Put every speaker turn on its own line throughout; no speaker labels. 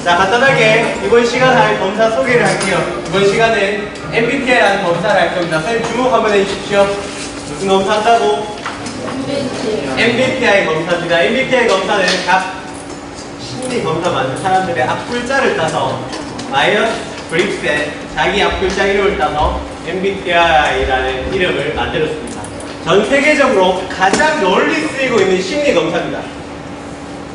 자, 간단하게 이번 시간 할 검사 소개를 할게요. 이번 시간은 MBTI라는 검사를 할 겁니다. 선생님 주목 한번 해주십시오. 무슨 검사 한다고? MBTI 검사입니다. MBTI 검사는 각 심리 검사 만든 사람들의 앞글자를 따서 마이어스 브릭스의 자기 앞글자 이름을 따서 MBTI라는 이름을 만들었습니다. 전 세계적으로 가장 널리 쓰이고 있는 심리 검사입니다.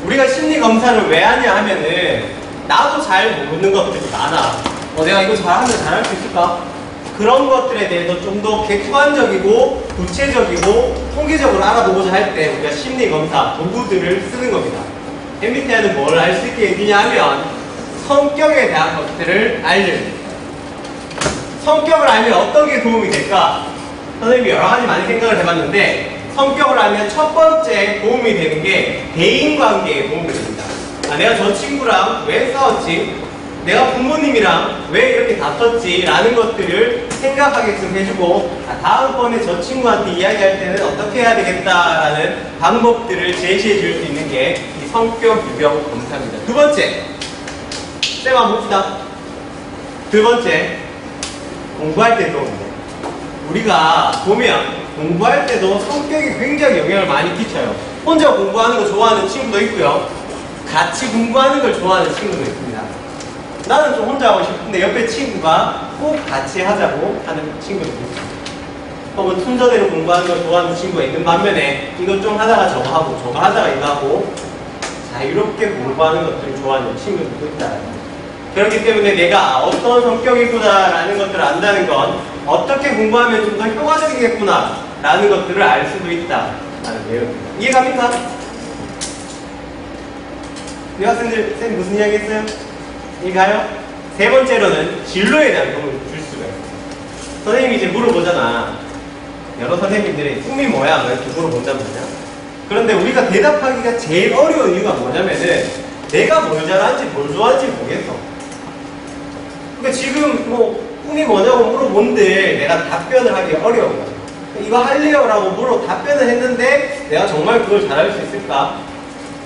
우리가 심리 검사를 왜 하냐 하면은 나도 잘 모르는 것들이 많아. 내가 이거 잘하면 잘할 수 있을까? 그런 것들에 대해서 좀 더 객관적이고 구체적이고 통계적으로 알아보고자 할 때 우리가 심리 검사 도구들을 쓰는 겁니다. MBTI는 뭘 알 수 있게 해주냐 하면 성격에 대한 것들을 알려줍니다. 성격을 알면 어떤 게 도움이 될까? 선생님이 여러 가지 많이 생각을 해봤는데 성격을 알면 첫 번째 도움이 되는 게 대인관계에 도움이 됩니다. 내가 저 친구랑 왜 싸웠지? 내가 부모님이랑 왜 이렇게 다퉜지? 라는 것들을 생각하게끔 해주고 다음번에 저 친구한테 이야기할 때는 어떻게 해야 되겠다라는 방법들을 제시해 줄 수 있는 게 이 성격 유형 검사입니다. 두 번째, 쌤 한번 봅시다. 두 번째, 공부할 때 도움이 돼요. 우리가 보면 공부할 때도 성격이 굉장히 영향을 많이 끼쳐요. 혼자 공부하는 거 좋아하는 친구도 있고요. 같이 공부하는 걸 좋아하는 친구도 있습니다. 나는 좀 혼자 하고 싶은데 옆에 친구가 꼭 같이 하자고 하는 친구도 있습니다. 혹은 순서대로 공부하는 걸 좋아하는 친구가 있는 반면에 이거 좀 하다가 저거 하고 저거 하다가 이거 하고 자유롭게 공부하는 것들을 좋아하는 친구들도 있다. 그렇기 때문에 내가 어떤 성격이구나 라는 것들을 안다는 건 어떻게 공부하면 좀 더 효과적이겠구나 라는 것들을 알 수도 있다 라는 내용입니다. 이해갑니까? 우리 학생들 쌤이 무슨 이야기 했어요? 이해가요? 세 번째로는 진로에 대한 도움을 줄 수가 있어요. 선생님이 이제 물어보잖아. 여러 선생님들이 꿈이 뭐야? 이렇게 물어본단 말이야. 그런데 우리가 대답하기가 제일 어려운 이유가 뭐냐면은 내가 뭘 잘하는지 뭘 좋아하는지 모르겠어. 그러니까 지금 뭐 꿈이 뭐냐고 물어본데 내가 답변을 하기 어려운 거야. 이거 할래요? 라고 답변을 했는데 내가 정말 그걸 잘할 수 있을까?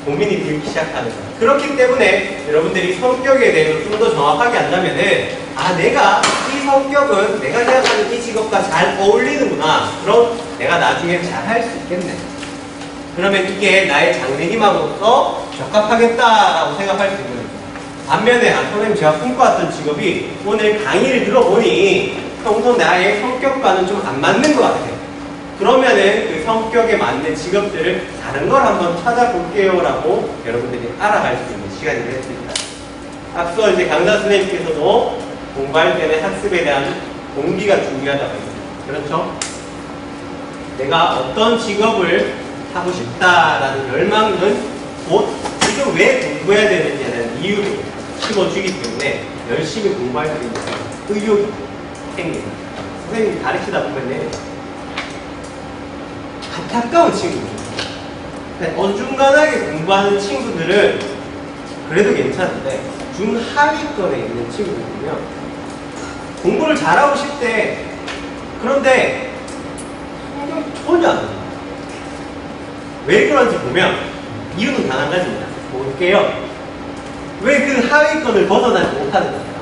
고민이 들기 시작하는 거야. 그렇기 때문에 여러분들이 성격에 대해서 좀 더 정확하게 안다면은 내가 이 성격은 내가 생각하는 이 직업과 잘 어울리는구나. 그럼 내가 나중에 잘 할 수 있겠네. 그러면 이게 나의 장래희망으로서 적합하겠다라고 생각할 수 있는 거예요. 반면에 선생님 제가 꿈꿔왔던 직업이 오늘 강의를 들어보니 평소 나의 성격과는 좀 안 맞는 것 같아요. 그러면은 그 성격에 맞는 직업들을 다른 걸 한번 찾아볼게요 라고 여러분들이 알아갈 수 있는 시간이 되겠습니다. 앞서 이제 강사 선생님께서도 공부할 때는 학습에 대한 동기가 중요하다고 했습니다. 그렇죠? 내가 어떤 직업을 하고 싶다라는 열망은 곧 지금 왜 공부해야 되느냐는 이유를 심어주기 때문에 열심히 공부할 수 있는 의욕이 생깁니다. 선생님이 가르치다 보면 안타까운 친구들. 어중간하게 공부하는 친구들은 그래도 괜찮은데 중하위권에 있는 친구들 보면 공부를 잘하고 싶대. 그런데 성적이 전혀 안 나와요. 왜 그런지 보면 이유는 단 한 가지입니다. 볼게요. 왜 그 하위권을 벗어나지 못하는 겁니까?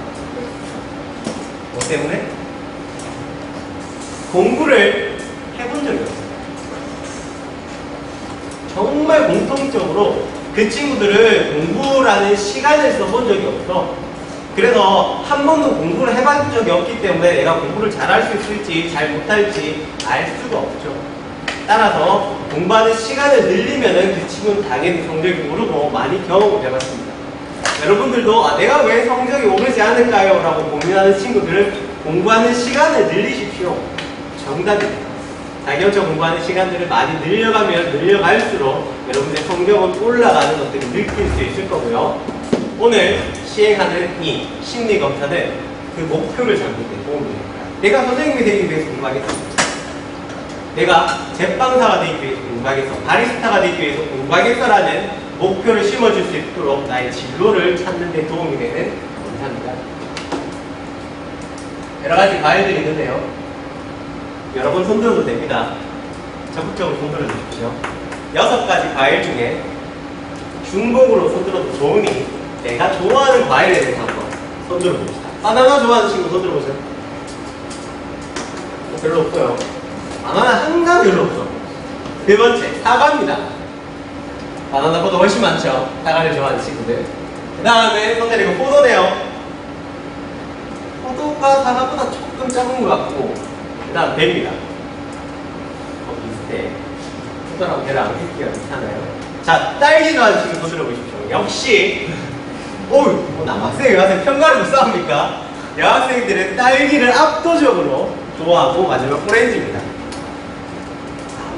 뭐 때문에? 공부를 해본 적이 없어요. 정말 공통적으로 그 친구들은 공부라는 시간을 써본 적이 없어. 그래서 한 번도 공부를 해본 적이 없기 때문에 내가 공부를 잘할 수 있을지 잘 못할지 알 수가 없죠. 따라서 공부하는 시간을 늘리면은 그 친구는 당연히 성적이 오르고 많이 경험을 해봤습니다. 여러분들도 내가 왜 성적이 오르지 않을까요? 라고 고민하는 친구들은 공부하는 시간을 늘리십시오. 정답입니다. 자기혼자 공부하는 시간들을 많이 늘려가면 늘려갈수록 여러분의 성적은 올라가는 것들을 느낄 수 있을 거고요. 오늘 시행하는 이 심리검사는 그 목표를 잡는 데 도움이 됩니다. 내가 선생님이 되기 위해서 공부하겠어. 내가 제빵사가 되기 위해서 공부하겠어. 바리스타가 되기 위해서 공부하겠어라는 목표를 심어줄 수 있도록 나의 진로를 찾는 데 도움이 되는 검사입니다. 여러 가지 과일들이 있는데요. 여러분 손들어도 됩니다. 적극적으로 손들어 주십시오. 6가지 과일 중에 중복으로 손들어도 좋으니 내가 좋아하는 과일에 대해서 한번 손 들어봅시다. 바나나 좋아하는 친구 손 들어보세요. 별로 없어요. 바나나 항상 별로 없어. 네 번째, 사과입니다. 바나나보다 훨씬 많죠. 사과를 좋아하는 친구들. 그 다음에 손 내리고 포도네요. 포도가 사과보다 조금 작은 것 같고, 그 다음 배입니다. 비슷해. 포도랑 배랑 크기가 비슷하나요? 자, 딸기 좋아하는 친구 손 들어보십시오. 역시 뭐 남학생, 여학생 편가르고 싸웁니까? 여학생들은 딸기를 압도적으로 좋아하고 마지막 오렌지입니다.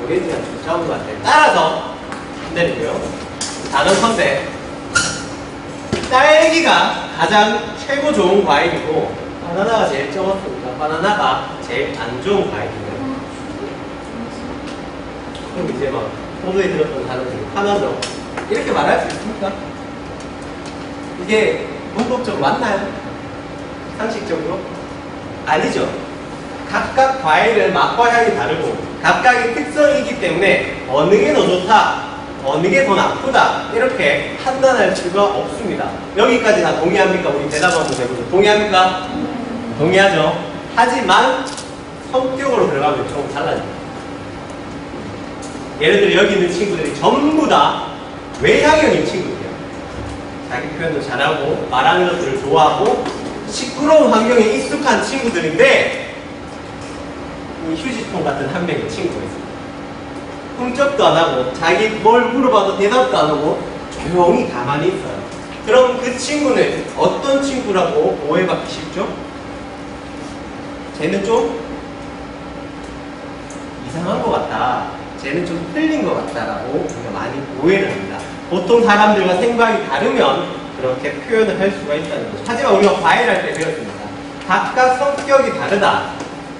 오렌지가 좀 좋은 것 같아요. 따라서 내리고요. 작은 선배, 딸기가 가장 최고 좋은 과일이고 바나나가 제일 적었으니까 바나나가 제일 안 좋은 과일이에요. 그럼 이제 막 포도에 들었던 단어 중에 하나죠. 이렇게 말할 수 있습니까? 이게 문법적으로 맞나요? 상식적으로? 아니죠. 각각 과일은 맛과 향이 다르고 각각의 특성이기 때문에 어느 게 더 좋다, 어느 게 더 나쁘다 이렇게 판단할 수가 없습니다. 여기까지 다 동의합니까? 우리 대답 한번 해보죠. 동의합니까? 동의하죠. 하지만 성격으로 들어가면 조금 달라집니다. 예를 들어 여기 있는 친구들이 전부 다 외향형인 친구들이에요. 자기 표현도 잘하고 말하는 것들을 좋아하고 시끄러운 환경에 익숙한 친구들인데 이 휴지통 같은 한 명의 친구가 있습니다. 흠쩍도 안 하고 자기 뭘 물어봐도 대답도 안 하고 조용히 가만히 있어요. 그럼 그 친구는 어떤 친구라고 오해받기 쉽죠? 쟤는 좀 이상한 것 같다, 쟤는 좀 틀린 것 같다라고 우리가 많이 오해를 합니다. 보통 사람들과 생각이 다르면 그렇게 표현을 할 수가 있다는 거죠. 하지만 우리가 과외할 때 배웠습니다. 각각 성격이 다르다,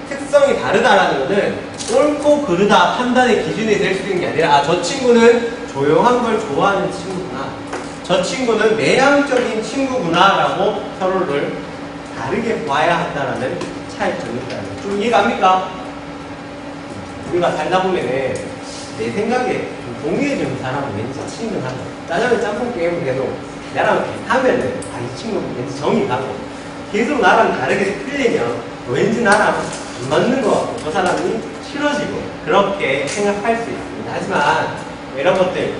특성이 다르다라는 것은 옳고 그르다 판단의 기준이 될 수 있는 게 아니라 저 친구는 조용한 걸 좋아하는 친구구나, 저 친구는 내향적인 친구구나 라고 서로를 다르게 봐야 한다는 차이점이 있다는 거죠. 좀 이해갑니까? 우리가 살다 보면은 내 생각에 좀 동의해주는 사람은 왠지 친근하고 짜장면 짬뽕 게임을 해도 나랑 비슷하면은 이 친구는 왠지 정이 가고 계속 나랑 다르게 틀리면 왠지 나랑 안 맞는 것 같고 저 사람이 싫어지고 그렇게 생각할 수 있습니다. 하지만 이런 것들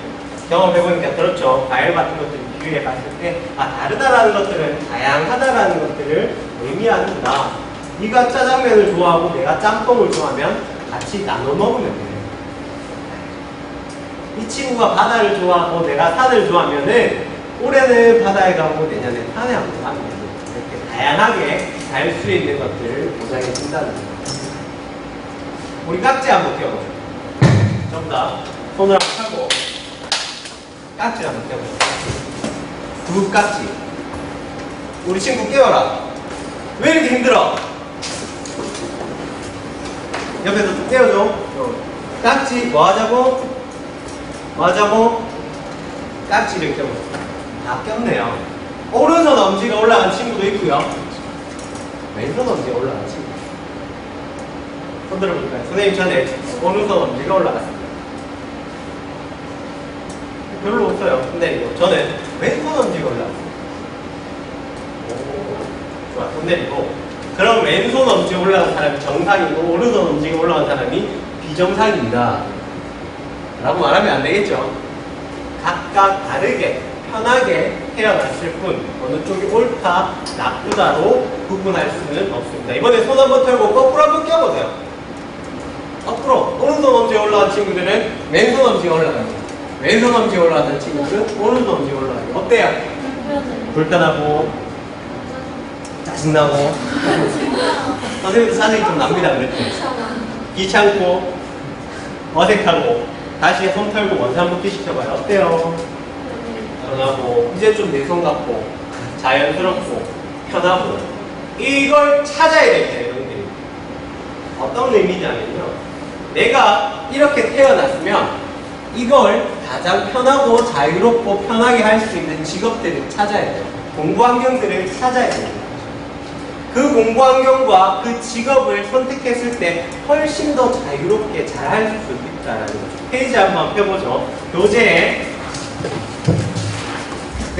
경험해보니까 그렇죠. 과일 같은 것들 비교해 봤을 때 다르다라는 것들은 다양하다라는 것들을 의미하는구나. 네가 짜장면을 좋아하고 내가 짬뽕을 좋아하면 같이 나눠 먹으면 돼요. 이 친구가 바다를 좋아하고 내가 산을 좋아하면은 올해는 바다에 가고 내년에 산에 한번 가면 돼요. 이렇게 다양하게 갈 수 있는 것들을 보장해 준다는 거죠. 우리 깍지 한번 껴보죠. 전부 다 손을 한번 펴고 깍지 한번 껴보죠. 두 깍지. 우리 친구 깨워라. 왜 이렇게 힘들어? 옆에서 좀 떼어줘. 깍지 뭐 하자고? 뭐 하자고? 깍지를 껴보자. 다 꼈네요. 오른손 엄지가 올라간 친구도 있고요. 왼손 엄지가 올라간 친구. 손 들어볼까요? 선생님 전에 오른손 엄지가 올라갔습니다. 별로 없어요. 근데 저는 왼손 엄지가 올라갔습니다. 좋아, 손 내리고. 그럼 왼손 엄지가 올라간 사람이 정상이고 오른손 엄지가 올라간 사람이 비정상입니다 라고 말하면 안 되겠죠. 각각 다르게 편하게 태어났을 뿐 어느 쪽이 옳다 나쁘다로 구분할 수는 없습니다. 이번에 손 한번 털고 거꾸로 한번 껴보세요. 거꾸로 오른손 엄지가 올라간 친구들은 왼손 엄지가 올라갑니다. 왼손 엄지가 올라간 친구들은 오른손 엄지가 올라갑니다. 어때요? 불편하고 짜증나고 선생님도 짜증이 좀 납니다. 그랬죠? 귀찮고 어색하고 다시 손 털고 원사 한번 시켜봐요. 어때요? 편하고 이제 좀 내 손 같고 자연스럽고 편하고 이걸 찾아야 될 때 여러분들이 어떤 의미냐면요, 내가 이렇게 태어났으면 이걸 가장 편하고 자유롭고 편하게 할 수 있는 직업들을 찾아야 돼요. 공부 환경들을 찾아야 됩니다. 그 공부 환경과 그 직업을 선택했을 때 훨씬 더 자유롭게 잘 할 수 있다는 거죠. 페이지 한번 펴보죠. 교재에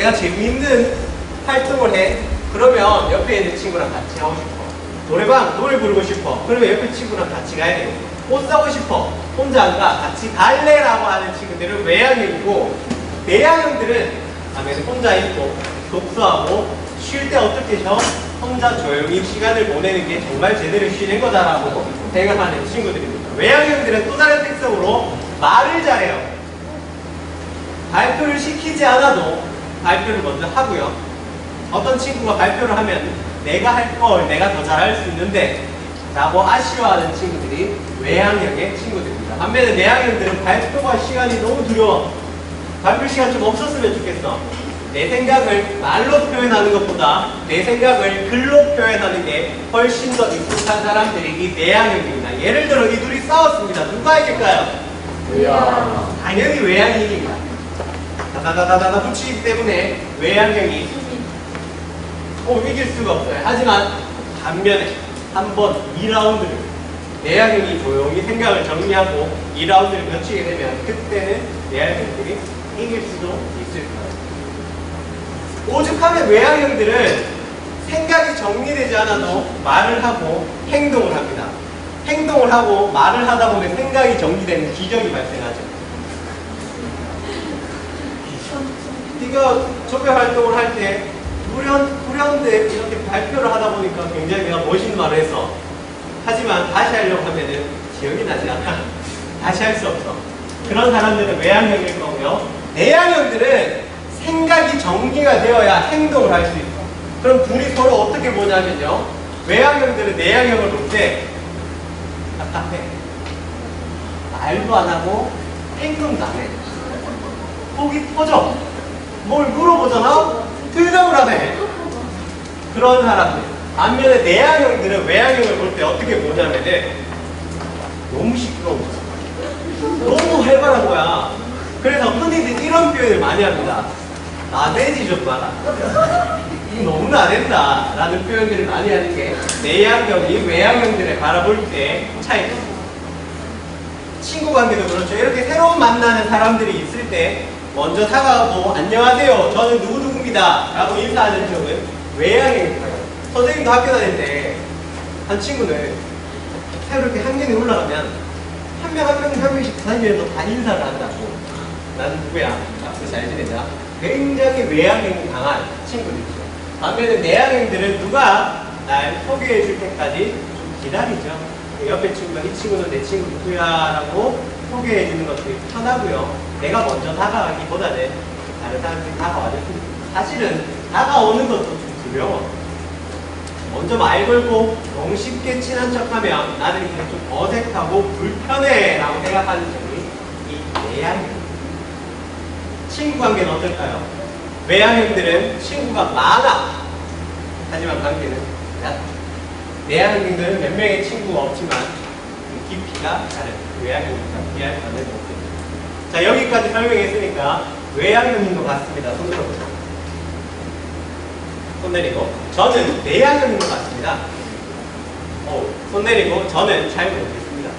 내가 재미있는 활동을 해. 그러면 옆에 있는 친구랑 같이 하고 싶어. 노래방, 노래 부르고 싶어. 그러면 옆에 친구랑 같이 가야 되고. 옷 사고 싶어. 혼자 안 가. 같이 갈래라고 하는 친구들은 외향형이고, 내향형들은 밤에는 혼자 있고, 독서하고, 쉴 때 어떻게 쉬어? 혼자 조용히 시간을 보내는 게 정말 제대로 쉬는 거다라고 생각하는 친구들입니다. 외향형들은 또 다른 특성으로 말을 잘해요. 발표를 시키지 않아도 발표를 먼저 하고요. 어떤 친구가 발표를 하면 내가 할 걸 내가 더 잘할 수 있는데 라고 아쉬워하는 친구들이 외향형의 친구들입니다. 반면에 내향형들은 발표가 시간이 너무 두려워. 발표 시간 좀 없었으면 좋겠어. 내 생각을 말로 표현하는 것보다 내 생각을 글로 표현하는 게 훨씬 더 익숙한 사람들이 이 내향형입니다. 예를 들어 이 둘이 싸웠습니다. 누가 이길까요? 당연히 외향이 이깁니다. 다다다다다 붙이기 때문에 외향형이 이길 수가 없어요. 하지만 반면에 한번 2라운드를 내향형이 조용히 생각을 정리하고 2라운드를 거치게 되면 그때는 내향형들이 이길 수도 있을 거예요. 오죽하면 외향형들은 생각이 정리되지 않아도 말을 하고 행동을 합니다. 행동을 하고 말을 하다 보면 생각이 정리되는 기적이 발생하죠. 네가 조별 활동을 할 때 불현데 이렇게 발표를 하다 보니까 굉장히 내가 멋있는 말을 했어. 하지만 다시 하려고 하면은 기억이 나지 않아. 다시 할 수 없어. 그런 사람들은 외향형일 거고요. 내향형들은 생각이 정리가 되어야 행동을 할 수 있어. 그럼 둘이 서로 어떻게 보냐면요. 외향형들은 내향형을 볼 때 답답해. 말도 안 하고 행동도 안 해. 속이 터져. 뭘 물어보잖아? 대답을 안 해. 그런 사람들. 반면에 내향형들은 외향형을 볼 때 어떻게 보냐면은 너무 시끄러워. 너무 활발한 거야. 그래서 흔히들 이런 표현을 많이 합니다. 나대지 좀 마라. 너무 나댄다. 라는 표현들을 많이 하는 게 내향형이 외향형들을 바라볼 때 차이입니다. 친구 관계도 그렇죠. 이렇게 새로운 만나는 사람들이 있을 때 먼저 다가가고 안녕하세요. 저는 누구누구입니다. 라고 인사하는 쪽은 외향형입니다. 선생님도 학교 다닐 때 한 친구는 새로 이렇게 학년이 올라가면 한 명씩 다니면서 다 인사를 한다고. 나는 누구야? 앞으로 잘 지내자. 굉장히 외향형이 강한 친구들이죠. 반면에 내향형들은 누가 날 소개해 줄 때까지 좀 기다리죠. 옆에 친구가 이 친구는 내 친구 누구야 라고 소개해 주는 것들이 편하고요. 내가 먼저 다가가기보다는 다른 사람들이 다가와줬으면 좋겠어요. 사실은 다가오는 것도 좀 두려워. 먼저 말 걸고 너무 쉽게 친한 척하면 나는 이제 좀 어색하고 불편해 라고 생각하는 점이 이 내향형. 친구 관계는 어떨까요? 외향형들은 친구가 많아. 하지만 관계는 얕다. 내향형들은 몇 명의 친구가 없지만 깊이가 다른 외향형입니다. 이해할 받는 모습입니다. 자, 여기까지 설명했으니까 외향형인 것 같습니다. 손 들어보세요. 손 내리고 저는 내향형인 것 같습니다. 손 내리고 저는 잘 모르겠습니다.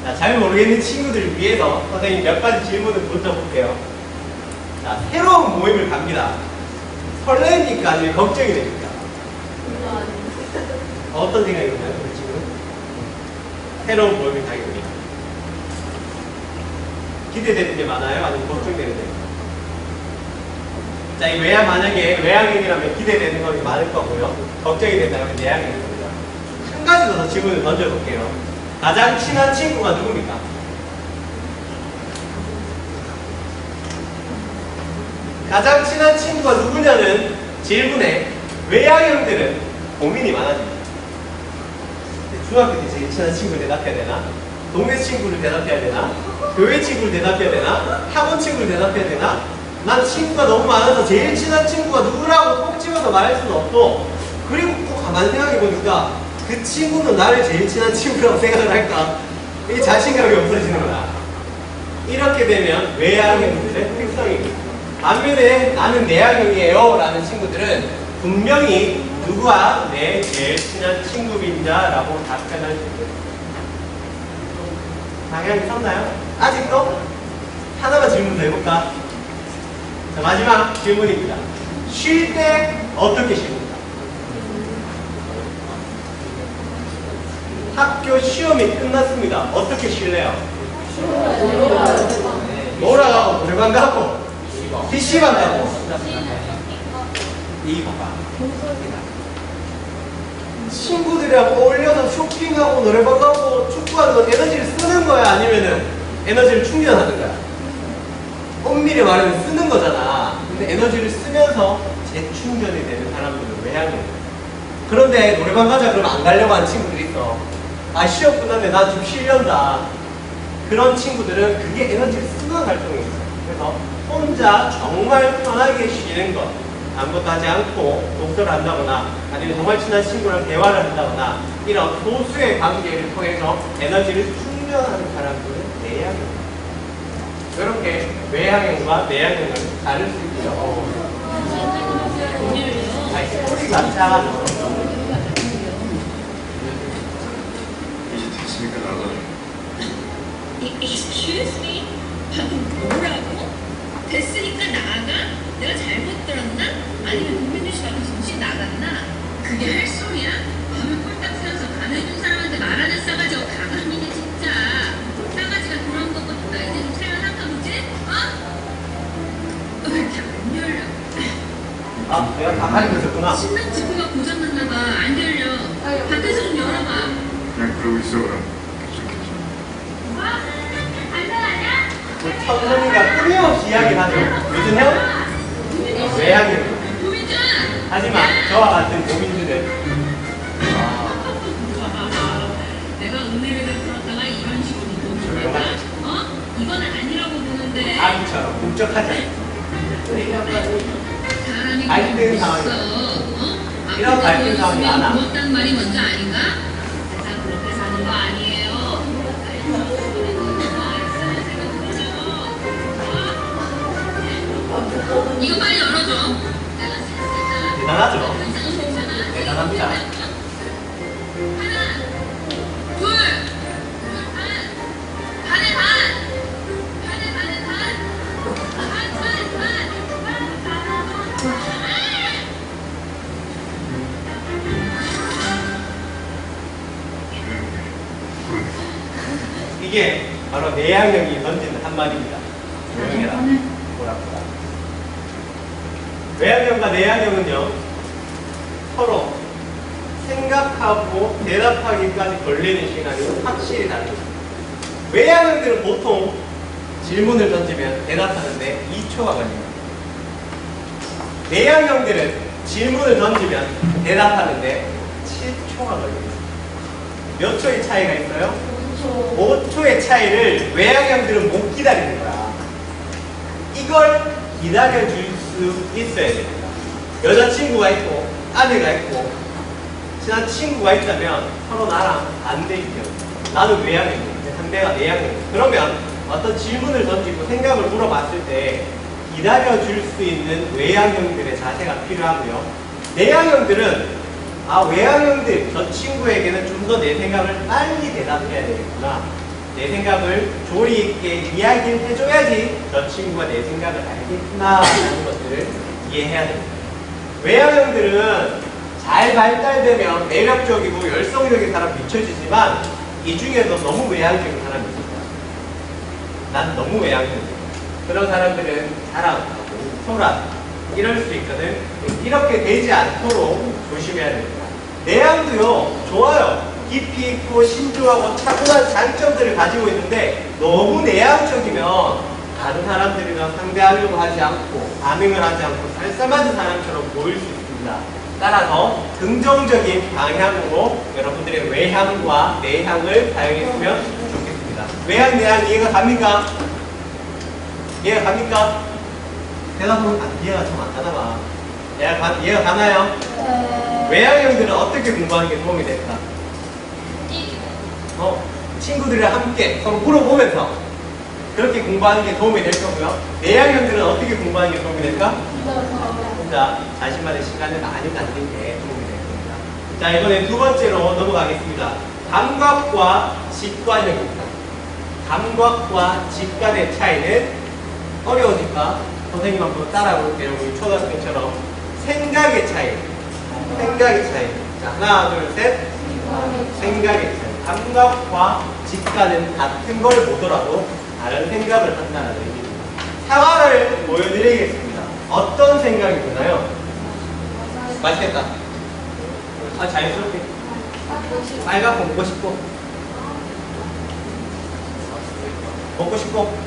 자, 잘 모르겠는 친구들을 위해서 선생님 몇 가지 질문을 던져볼게요. 자, 새로운 모임을 갑니다. 설레입니까? 아니면 걱정이 됩니까? 어떤 생각이 드나요, 우리 친구는? 새로운 모임을 가게 됩니다. 기대되는 게 많아요? 아니면 걱정되는 게 많아요? 자, 이 만약에 외향형이라면 기대되는 것이 많을 거고요. 걱정이 된다면 내향형일 겁니다. 한 가지 더 질문을 던져볼게요. 가장 친한 친구가 누굽니까? 가장 친한 친구가 누구냐는 질문에 외향형들은 고민이 많아집니다. 중학교 때 제일 친한 친구를 대답해야 되나? 동네 친구를 대답해야 되나? 교회 친구를 대답해야 되나? 학원 친구를 대답해야 되나? 난 친구가 너무 많아서 제일 친한 친구가 누구라고 꼭 집어서 말할 수는 없고, 그리고 또 가만히 생각해보니까 그 친구는 나를 제일 친한 친구라고 생각을 할까? 이게 자신감이 없어지는 거야. 이렇게 되면 외향형들의 특성입니다. 반면에 나는 내향형이에요 라는 친구들은 분명히 누구와 내 제일 친한 친구입니다 라고 답변할 수 있어요. 방향이 섰나요? 아직도? 하나만 질문 더 해볼까? 자, 마지막 질문입니다. 쉴 때 어떻게 쉽니까? 학교 시험이 끝났습니다. 어떻게 쉴래요? 놀아가고 노래방 가고 PC방 가고 이거 봐. 친구들이랑 어울려서 쇼핑하고 노래방 가고 축구하는 거 에너지를 쓰는 거야? 아니면은 에너지를 충전하는 거야? 엄밀히 말하면 쓰는 거잖아. 근데 에너지를 쓰면서 재충전이 되는 사람들은 외향이야. 그런데 노래방 가자 그러면 안 가려고 하는 친구들이 있어. 아, 시험 끝났는데 나 좀 쉬려다. 그런 친구들은 그게 에너지를 쓰는 활동이 있어. 그래서 혼자 정말 편하게 쉬는 것, 아무것도 하지 않고 독서를 한다거나 아니면 정말 친한 친구랑 대화를 한다거나 이런 소수의 관계를 통해서 에너지를 충전하는 사람들은 내향형. 이렇게 외향형과 내향형을 다룰 수 있죠. 소리가 작아져.
이제 됐으니까 나가.
Excuse me? 방금 뭐라고? 됐으니까 나가? 내가 잘못 들었나? 아니면 김민주 씨 같은 정신 나갔나? 그게 할 소리야? 밤에 꼴딱 세워서 감해준 사람한테 말하는 싸가지가 가만히는 진짜. 싸가지가 그런 거보다 이제 좀 살만한가 보지? 왜 이렇게 안 열려?
아, 내가 다 가리고 있었구나.
신랑 지프가 고장났나 봐. 안 열려. 밖에서 좀 열어봐.
그냥 그러고 있어 그럼. 괜찮겠지.
우리 천선이가 끊임없이 이야기를 하죠. 요즘 형? 외향형.
도민준!
하지만 저와 같은 고민들은
내가 은혜를 베풀었다가 이런 식으로 보는 거야? 이건 아니라고 보는데
아기처럼 목적하지 않고
사람이
갈등
그런 게
상황이
있어.
이런 갈등 상황이 많아.
무엇단 말이 먼저 아닌가? 세상 그렇게 사는 거 아니에요. 이거 빨리 열어줘.
대단하죠? 대단합니다.
하나, 둘, 반에 반, 반에 반에
이게 바로 내향형이 던지는 한마디입니다. 조용해라. 뭐라고. 외향형과 내향형은요, 서로 생각하고 대답하기까지 걸리는 시간이 확실히 다릅니다. 외향형들은 보통 질문을 던지면 대답하는데 2초가 걸립니다. 내향형들은 질문을 던지면 대답하는데 7초가 걸립니다. 몇 초의 차이가 있어요? 5초의 차이를 외향형들은 못 기다리는 거야. 이걸 기다려줄 수 있어야 됩니다. 여자친구가 있고 아내가 있고 친한 친구가 있다면 서로 나랑 반대이죠. 나는 외향형인데 상대가 내향형이에요. 그러면 어떤 질문을 던지고 생각을 물어봤을 때 기다려줄 수 있는 외향형들의 자세가 필요하고요. 내향형들은 외향형들, 저 친구에게는 좀 더 내 생각을 빨리 대답해야 되겠구나. 내 생각을 조리 있게 이야기를 해줘야지 저 친구가 내 생각을 알겠구나 라는 것들을 이해해야 됩니다. 외향형들은 잘 발달되면 매력적이고 열성적인 사람 비춰지지만 이 중에도 너무 외향적인 사람이 있습니다. 난 너무 외향적이야. 그런 사람들은 자랑하고 소란 이럴 수 있거든. 이렇게 되지 않도록 조심해야 됩니다. 내향도요 좋아요. 깊이 있고 신중하고 타고난 장점들을 가지고 있는데 너무 내향적이면 다른 사람들이랑 상대하려고 하지 않고 반응을 하지 않고 쌀쌀맞은 사람처럼 보일 수 있습니다. 따라서 긍정적인 방향으로 여러분들의 외향과 내향을 사용했으면 좋겠습니다. 외향, 내향 이해가 갑니까? 이해가 갑니까? 대답은 이해가 좀 안 가나 봐. 이해가 가나요? 외향형들은 어떻게 공부하는 게 도움이 될까? 친구들이랑 함께 서로 물어보면서 그렇게 공부하는 게 도움이 될 거고요. 내향형들은 어떻게 공부하는 게 도움이 될까? 혼자 자신만의 시간을 많이 갖는 게 도움이 될 겁니다. 자, 이번에 두 번째로 넘어가겠습니다. 감각과 직관형입니다. 감각과 직관의 차이는 어려우니까 선생님 한번 따라볼게요. 우리 초등학생처럼 생각의 차이. 생각의 차이. 자, 하나, 둘, 셋. 생각의 차이. 감각과 직관은 같은 걸 보더라도 다른 생각을 한다는 의미입니다. 사과를 보여드리겠습니다. 어떤 생각이 드나요? 맛있겠다. 아, 자연스럽게. 빨갛고 먹고 싶고. 먹고 싶고.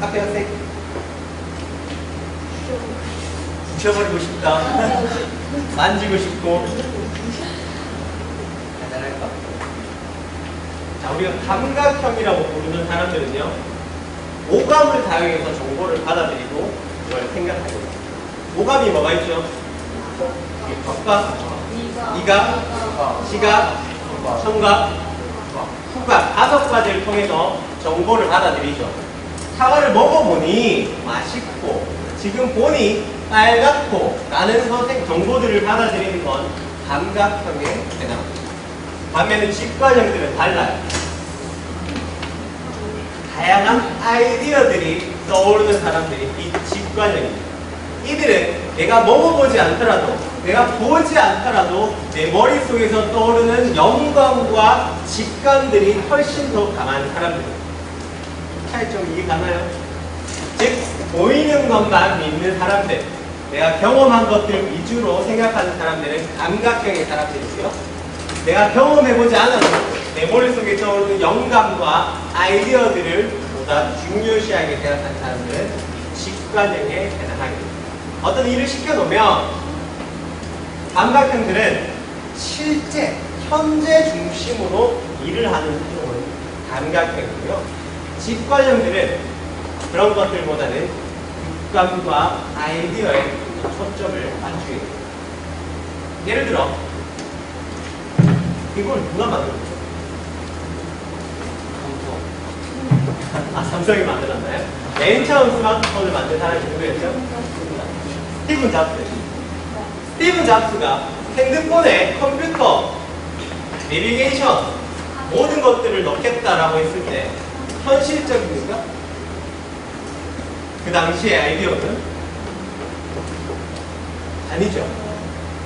앞에 학생. 붙여버리고 싶다. 만지고 싶고. 대단할까? 자, 우리가 감각형이라고 부르는 사람들은요, 오감을 사용해서 정보를 받아들이고 그걸 생각하고. 오감이 뭐가 있죠? 촉각, 미각, 시각, 청각, 후각, 5가지를 통해서 정보를 받아들이죠. 사과를 먹어보니 맛있고, 지금 보니 빨갛고 라는 정보들을 받아들이는 건 감각형에 해당합니다. 반면에 직관형들은 달라요. 다양한 아이디어들이 떠오르는 사람들이 이 직관형입니다. 이들은 내가 먹어보지 않더라도, 내가 보지 않더라도 내 머릿속에서 떠오르는 영감과 직감들이 훨씬 더 강한 사람들입니다. 차이점 이해가나요? 즉, 보이는 것만 믿는 사람들, 내가 경험한 것들 위주로 생각하는 사람들은 감각형의 사람들이고요. 내가 경험해보지 않아도 내 머릿속에 떠오르는 영감과 아이디어들을 보다 중요시하게 생각하는 사람들은 직관형에 해당합니다. 어떤 일을 시켜놓으면 감각형들은 실제, 현재 중심으로 일을 하는 행동은 감각형이고요. 직관형들은 그런 것들보다는 육감과 아이디어에 초점을 맞추게 됩니다. 예를 들어, 이걸 누가 만들었죠? 삼성이 만들었나요? 맨 처음 스마트폰을 만든 사람이 누구였죠? 스티븐 잡스. 스티븐 잡스가 핸드폰에 컴퓨터, 내비게이션, 모든 것들을 넣겠다라고 했을 때 현실적입니까? 그 당시의 아이디어는? 아니죠.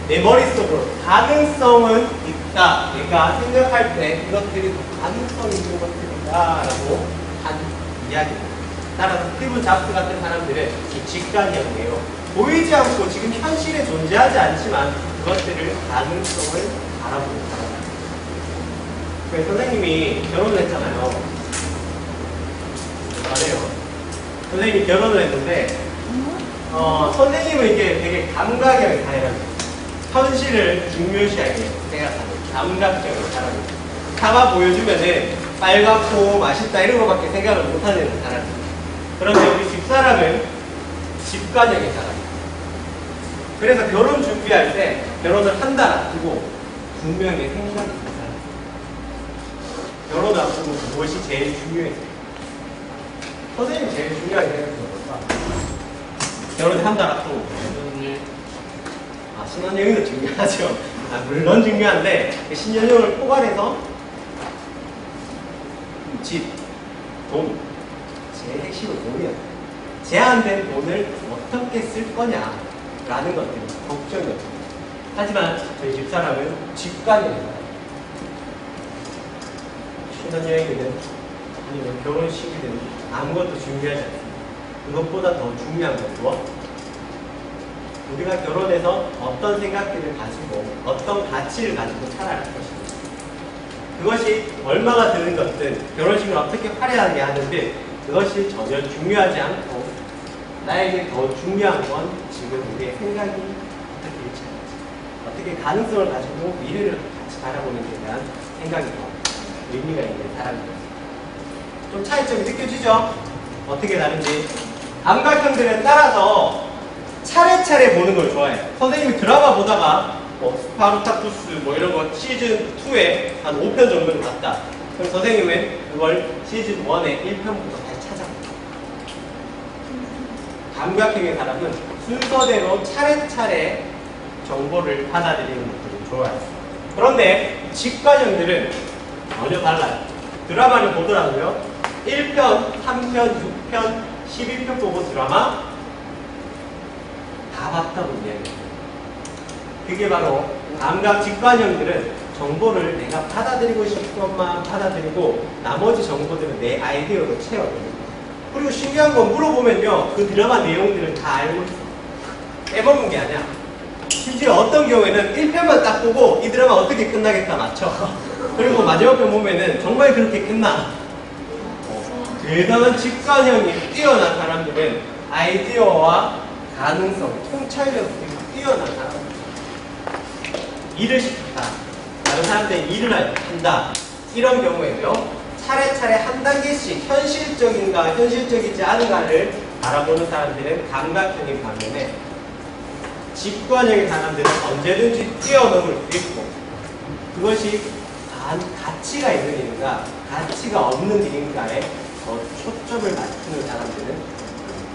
내 머릿속으로 가능성은 있다. 내가 생각할 때 이것들이 가능성 있는 것들이다 라고 한 이야기입니다. 따라서 스티븐 잡스 같은 사람들은 이 직관형이에요. 보이지 않고 지금 현실에 존재하지 않지만 그것들을 가능성을 바라보는 사람입니다. 그 선생님이 결혼을 했잖아요. 맞아요. 선생님이 결혼을 했는데 선생님은 이게 되게 감각형의 사람입니다. 현실을 중요시하게 생각하는 감각형의 사람입니다. 사과 보여주면은 빨갛고 맛있다 이런 거밖에 생각을 못하는 사람입니다. 그런데 우리 집사람은 직관형의 사람입니다. 그래서 결혼 준비할 때 결혼을 한 달 앞두고 분명히 생각이 있는 사람입니다. 결혼 앞두고 무엇이 제일 중요했어요? 선생님 제일 중요하게 생각하는 뭘까? 결혼 한 달 앞두고 신혼여행도 중요하죠. 물론 중요한데 신혼여행을 포괄해서 집, 돈, 제일 핵심은 돈이었어요. 제한된 돈을 어떻게 쓸 거냐라는 것들이 걱정이었어요. 하지만 저희 집사람은 직관입니다. 신혼여행이든 아니면 결혼식이든 아무것도 중요하지 않습니다. 그것보다 더 중요한 것도 우리가 결혼해서 어떤 생각들을 가지고 어떤 가치를 가지고 살아갈 것입니다. 그것이 얼마가 드는 것든 결혼식을 어떻게 화려하게 하는데 그것이 전혀 중요하지 않고 나에게 더 중요한 건 지금 우리의 생각이 어떻게 일치하는지, 어떻게 가능성을 가지고 미래를 같이 바라보는 데 대한 생각이 더 의미가 있는 사람입니다. 좀 차이점이 느껴지죠? 어떻게 다른지. 감각형들에 따라서 차례차례 보는 걸 좋아해요. 선생님이 드라마 보다가 스파르타쿠스 이런 거 시즌 2에 한 5편 정도를 봤다. 그럼 선생님은 그걸 시즌 1의 1편부터 다시 찾아봅니다. 감각형의 사람은 순서대로 차례차례 정보를 받아들이는 것들을 좋아해요. 그런데 직관형들은 전혀 달라요. 드라마를 보더라고요. 1편, 3편, 6편 12편 보고 드라마 다 봤다고 이야기해요. 그게 바로 감각 직관형들은 정보를 내가 받아들이고 싶은 것만 받아들이고 나머지 정보들은 내 아이디어로 채워요. 그리고 신기한 건 물어보면요, 그 드라마 내용들을 다 알고 있어. 빼먹은 게 아니야. 심지어 어떤 경우에는 1편만 딱 보고 이 드라마 어떻게 끝나겠다 맞춰. 그리고 마지막 편 보면은 정말 그렇게 끝나. 대단한 직관형이 뛰어난 사람들은 아이디어와 가능성, 통찰력이 뛰어난 사람들. 일을 시켰다. 다른 사람들이 일을 한다. 이런 경우에요, 차례차례 한 단계씩 현실적인가 현실적이지 않은가를 바라보는 사람들은 감각형인 반면에 직관형인 사람들은 언제든지 뛰어넘을 수 있고, 그것이 가치가 있는 일인가 가치가 없는 일인가에 더 초점을 맞추는 사람들은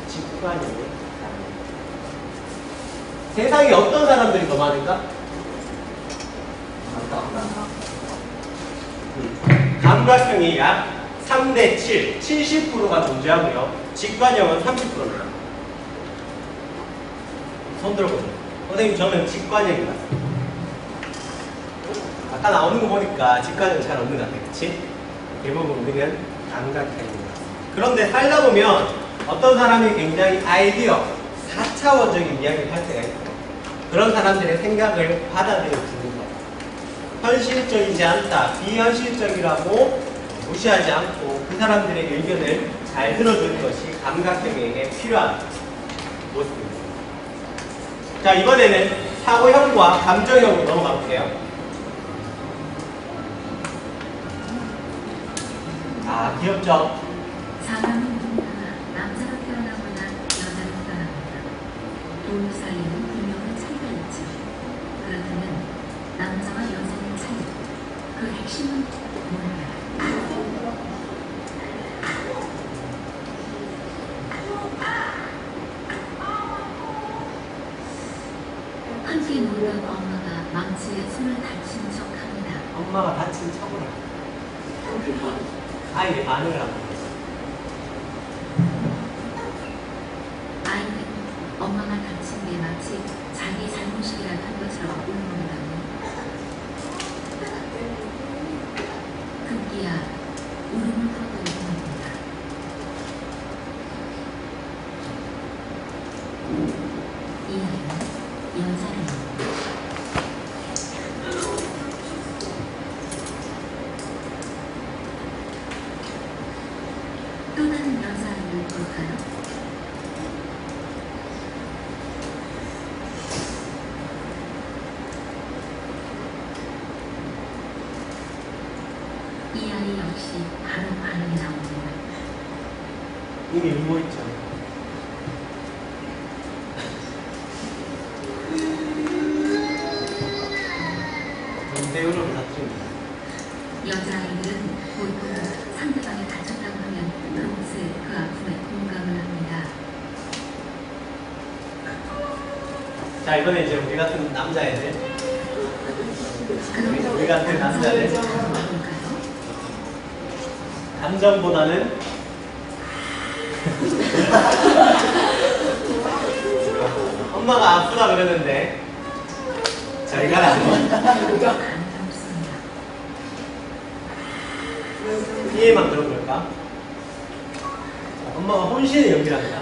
직관형인 사람입니다. 세상에 어떤 사람들이 더 많을까? 감각형이 약 3대 7, 70%가 존재하고요. 직관형은 30%입니다. 손 들어보세요. 선생님, 저는 직관형입니다. 아까 나오는 거 보니까 직관형 잘 없는 것 같아요. 그치? 대부분 우리는 감각형입니다. 그런데 살다 보면 어떤 사람이 굉장히 아이디어, 4차원적인 이야기를 할 때가 있어요. 그런 사람들의 생각을 받아들여 주는 거예요. 현실적이지 않다, 비현실적이라고 무시하지 않고 그 사람들의 의견을 잘 들어주는 것이 감각형에게 필요한 모습입니다. 자, 이번에는 사고형과 감정형으로 넘어가 볼게요. 아, 귀엽죠?
사람은 누구나 남자로 태어나거나 여자로 태어납니다. 부부 사이에는 분명한 차이가 있죠. 그렇다면 남자와 여자의 차이, 그 핵심은 뭘까요? 함께 놀던 엄마가 망치에 손을 다친 척합니다.
엄마가 다친 척을 하고 아이의 반응을 하고 있어요.
아이는 엄마가 다친 게 마치 자기 잘못이라는 것처럼 울먹이다니 급기야 울음을 터뜨립니다. 이 아이는 여자입니다. 또 다른 여자아이를 볼까요? 이 아이 역시 바로 반응이 나옵니다.
이미 울고 있죠. 대우를 다툽니다.
여자아이들은 보통 상대방이 다쳤다고 하면 평소에 그 아픔에 공감을 합니다.
자, 이번에 이제 우리 같은 남자애들,
그럼
우리 같은 남자들
볼까요?
감정보다는 엄마가 아프다 그러는데 저리 가라.
감동습니다.
이해만 들어볼까? 엄마가 혼신의 연기를 합니다.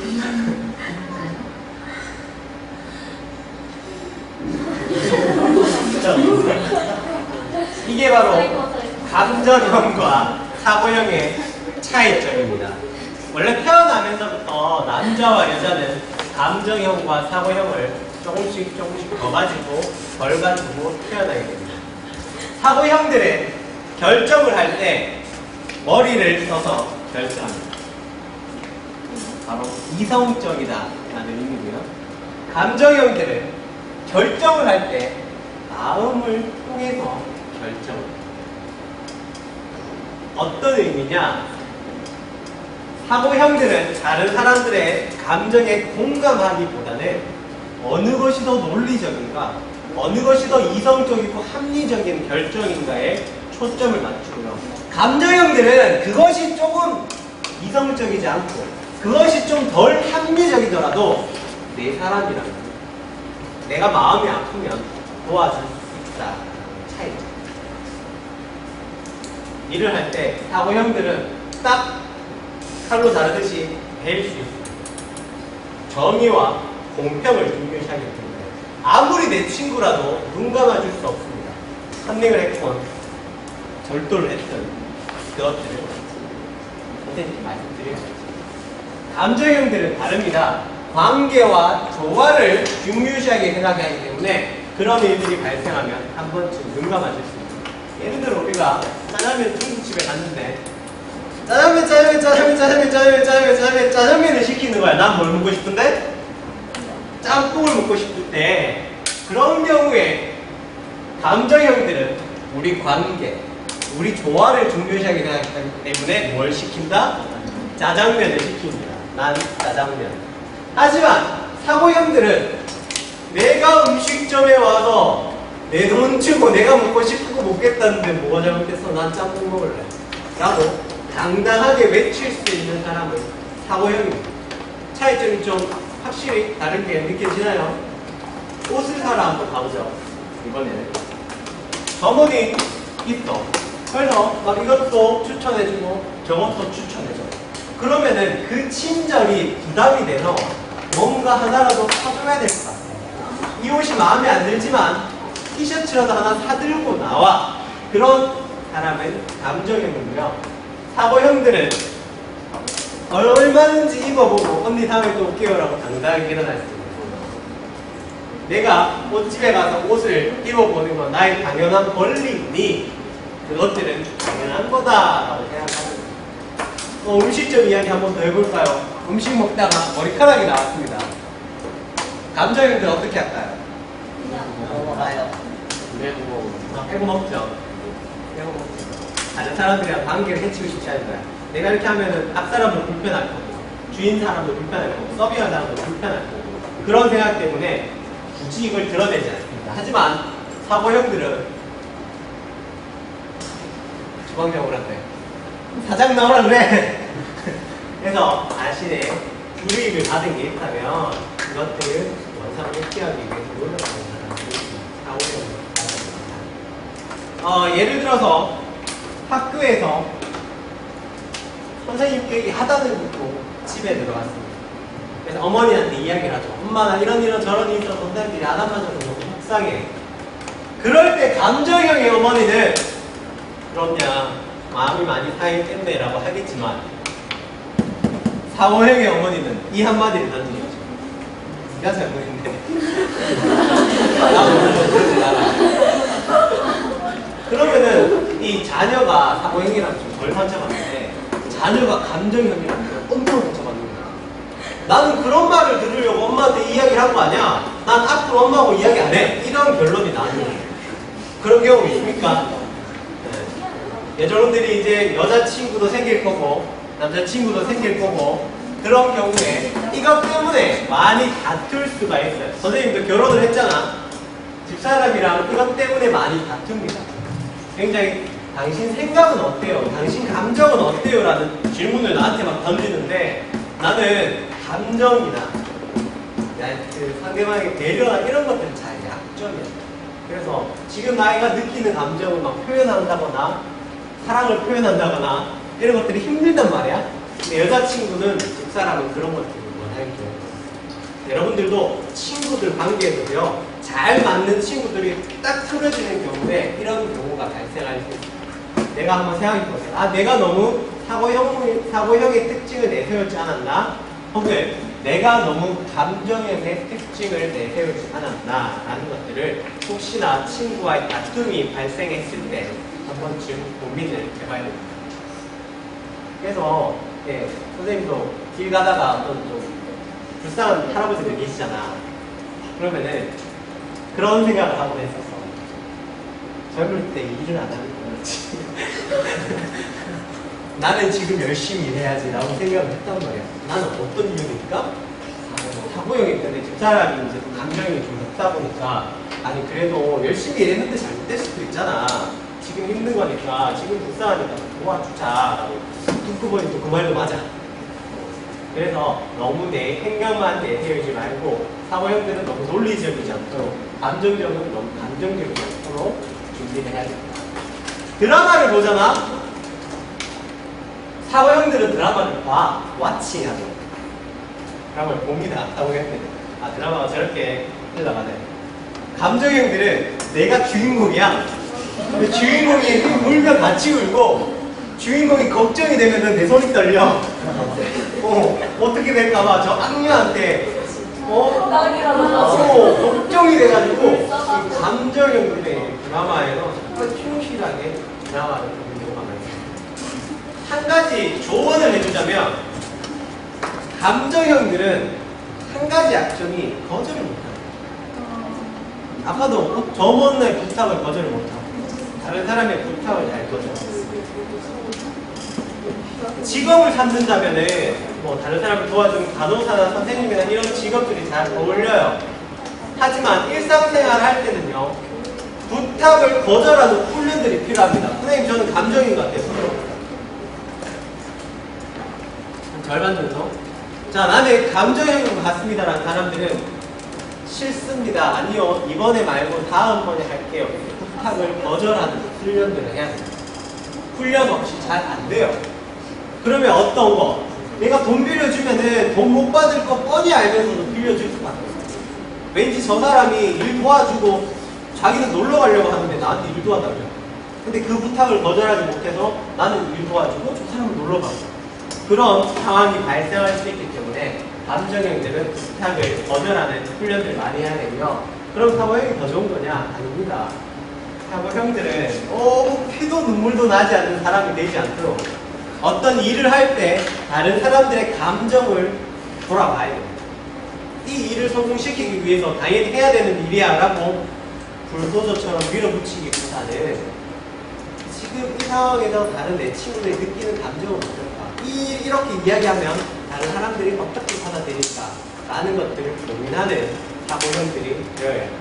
이해는 다른가요?
이게 바로 감정형과 사고형의 차이점입니다. 원래 태어나면서부터 남자와 여자는 감정형과 사고형을 조금씩 더 가지고 덜 가지고 태어나게 됩니다. 사고형들은 결정을 할 때 머리를 써서 결정합니다. 바로 이성적이다 라는 의미고요. 감정형들은 결정을 할 때 마음을 통해서 결정합니다. 어떤 의미냐? 사고형들은 다른 사람들의 감정에 공감하기보다는 어느 것이 더 논리적인가, 어느 것이 더 이성적이고 합리적인 결정인가에 초점을 맞추고요. 감정형들은 그것이 조금 이성적이지 않고 그것이 좀 덜 합리적이더라도 내 사람이라면 내가 마음이 아프면 도와줄 수 있다. 차이죠. 일을 할 때 사고형들은 딱 칼로 자르듯이 벨 수 있어요. 정의와 공평을 중요시하기 때문에 아무리 내 친구라도 눈 감아줄 수 없습니다. 컨닝을 했건 절도를 했든 그것들을 선생님께 말씀드리겠습니다. 감정형들은 다릅니다. 관계와 조화를 중요시하게 생각하기 때문에 그런 일들이 발생하면 한 번쯤 눈 감아줄 수 있습니다. 예를 들어 우리가 짜장면 중국집에 갔는데 짜장면을 시키는 거야. 난 뭘 먹고 싶은데? 짬뽕을 먹고 싶을 때 그런 경우에 감정형들은 우리 관계, 우리 조화를 중요시하게 생각하기 때문에 뭘 시킨다? 짜장면을 시킵니다. 난 짜장면. 하지만 사고형들은 내가 음식점에 와서 내 돈 주고 내가 먹고 싶은 거 먹겠다는데 뭐가 잘못됐어? 난 짬뽕 먹을래. 라고 당당하게 외칠 수 있는 사람은 사고형입니다. 차이점이 좀 확실히 다른 게 느껴지나요? 옷을 사러 한번 가보죠. 이번에는 점원이 있어. 그래서 막 이것도 추천해주고 저것도 추천해줘. 그러면은 그 친절이 부담이 돼서 뭔가 하나라도 사줘야 될 것 같아. 이 옷이 마음에 안 들지만 티셔츠라도 하나 사들고 나와. 그런 사람은 감정형이고요. 사고형들은 얼마든지 입어보고 언니 다음에 또 올게요 라고 당당하게 일어날 수 있는 거예요. 내가 옷집에 가서 옷을 입어보는 건 나의 당연한 권리니 그것들은 당연한 거다라고 생각합니다. 음식점 이야기 한번 더 해볼까요? 음식 먹다가 머리카락이 나왔습니다. 감정형들 어떻게 할까요? 먹어봐요. 빼고 먹죠. 빼고 먹죠. 다른 사람들이랑 관계를 해치고 싶지 않은 거야. 내가 이렇게 하면은 앞 사람도 불편할 거고, 주인 사람도 불편할 거고, 서빙하는 사람도 불편할 거고, 그런 생각 때문에 굳이 이걸 드러내지 않습니다. 하지만 사고형들은 주방장으로 한대. 사장 나오라 그래. 그래서 자신의 불이익을 받은 게 있다면 그것들을 원상을 피하기 위해서 노력하는 사람들이 사고형입니다. 예를 들어서 학교에서 선생님께 하다는 것도 집에 들어갔습니다. 그래서 어머니한테 이야기를 하죠. 엄마 나 이런 저런 일이 있어서 선생님들이 안 한마셔서 너무 속상해. 그럴 때 감정형의 어머니는 그럼냐 마음이 많이 상했겠네 라고 하겠지만 사고형의 어머니는 이 한마디를 던지는 거죠. 네가 잘못했네. 그러면은 이 자녀가 사고형이라면 좀 덜 상처받는데 자녀가 감정형이라면 엄청 상처받는 거야. 나는 그런 말을 들으려고 엄마한테 이야기를 한 거 아니야. 난 앞으로 엄마하고 이야기 안 해. 이런 결론이 나는 거예요. 그런 경우 있습니까? 네. 여자분들이 이제 여자친구도 생길 거고 남자친구도 생길 거고 그런 경우에 이것 때문에 많이 다툴 수가 있어요. 선생님도 결혼을 했잖아. 집사람이랑 이것 때문에 많이 다툽니다. 굉장히 당신 생각은 어때요? 당신 감정은 어때요? 라는 질문을 나한테 막 던지는데 나는 감정이나 그 상대방의 배려나 이런 것들은 잘 약점이야. 그래서 지금 나이가 느끼는 감정을 막 표현한다거나 사랑을 표현한다거나 이런 것들이 힘들단 말이야. 근데 여자친구는 집사람은 그런 것들을 원할 경우가 있어요. 여러분들도 친구들 관계에서요 잘 맞는 친구들이 딱 틀어지는 경우에 이런 경우가 발생할 수 있어요. 내가 한번 생각해보세요. 아 내가 너무 사고형의 특징을 내세우지 않았나? 혹은 내가 너무 감정형의 특징을 내세우지 않았나? 라는 것들을 혹시나 친구와의 다툼이 발생했을 때 한 번쯤 고민을 해봐야 됩니다. 그래서 선생님도 길 가다가 어떤 좀 불쌍한 할아버지들 계시잖아. 그러면은 그런 생각을 하곤 했었어. 젊을 때 일을 안 하는 거였지. 나는 지금 열심히 일해야지 라고 생각을 했단 말이야. 나는 어떤 이유니까? 사고형이 때문에 집사람이 이제 감정이 좀 높다 보니까 아니 그래도 열심히 일했는데 잘못될 수도 있잖아. 지금 힘든 거니까 지금 불쌍하니까 도와주자 라고 듣고 보니 또 그 말도 맞아. 그래서 너무 내 생각만 내세우지 말고 사고형들은 너무 논리적이지 않도록 감정적으로 너무 감정적이지 않도록 준비를 해야 됩니다. 드라마를 보잖아? 사고형들은 드라마를 봐. 왓칭하죠. 드라마를 봅니다. 사고형들은. 아, 드라마가 저렇게 흘러가네. 감정형들은 내가 주인공이야. 근데 주인공이 울면 같이 울고 주인공이 걱정이 되면은 내 손이 떨려. 어떻게 될까봐 저 악녀한테 걱정이 돼가지고 이 감정형들의 드라마에서 정말 충실하게 드라마를 보는 경우가 많습니다. 한 가지 조언을 해주자면 감정형들은 한 가지 약점이 거절을 못합니다. 아까도 저번에 부탁을 거절을 못하고 다른 사람의 부탁을 잘 거절합니다. 직업을 찾는다면은 뭐 다른 사람을 도와주는 간호사나 선생님이나 이런 직업들이 잘 어울려요. 하지만 일상생활을 할 때는요 부탁을 거절하는 훈련들이 필요합니다. 선생님 저는 감정인 것 같아요. 한 절반 정도? 자, 나는 감정인 것 같습니다라는 사람들은 싫습니다. 아니요, 이번에 말고 다음번에 할게요. 부탁을 거절하는 훈련들을 해야 됩니다. 훈련 없이 잘 안 돼요. 그러면 어떤 거? 내가 돈 빌려주면은 돈 못 받을 거 뻔히 알면서도 빌려줄 것 같아요. 왠지 저 사람이 일 도와주고 자기는 놀러 가려고 하는데 나한테 일 도와달래요. 근데 그 부탁을 거절하지 못해서 나는 일 도와주고 저 사람은 놀러 가고 그런 상황이 발생할 수 있기 때문에 감정형들은 부탁을 거절하는 훈련을 많이 해야 되고요. 그럼 사고형이 더 좋은 거냐? 아닙니다. 사고형들은 피도 눈물도 나지 않는 사람이 되지 않도록 어떤 일을 할 때 다른 사람들의 감정을 돌아봐야 됩니다. 이 일을 성공시키기 위해서 당연히 해야 되는 일이야 라고 불도저처럼 밀어붙이기보다는 지금 이 상황에서 다른 내 친구들이 느끼는 감정은 어떨까? 이렇게 이야기하면 다른 사람들이 어떻게 받아들일까? 라는 것들을 고민하는 사고형들이 되어야 합니다.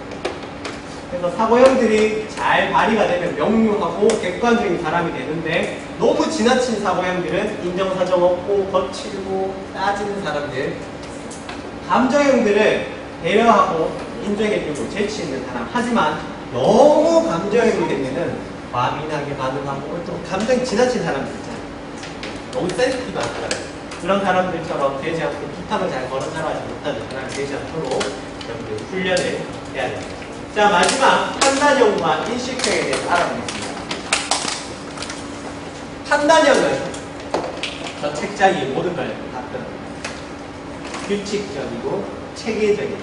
그래서 사고형들이 잘 발휘가 되면 명료하고 객관적인 사람이 되는데 너무 지나친 사고형들은 인정사정 없고 거칠고 따지는 사람들, 감정형들은 배려하고 인정해주고 재치 있는 사람. 하지만 너무 감정형이 되면은 과민하게 반응하고 또 감정이 지나친 사람들 있잖아요. 너무 센스티브한 사람. 그런 사람들처럼 되지 않고 부탁을 잘 걸어나가지 못하는 사람이 되지 않도록 여러분들 훈련을 해야 됩니다. 자, 마지막 판단형과 인식형에 대해서 알아보겠습니다. 판단형은 저 책장 위에 모든 걸 다 펴놓습니다. 규칙적이고 체계적이고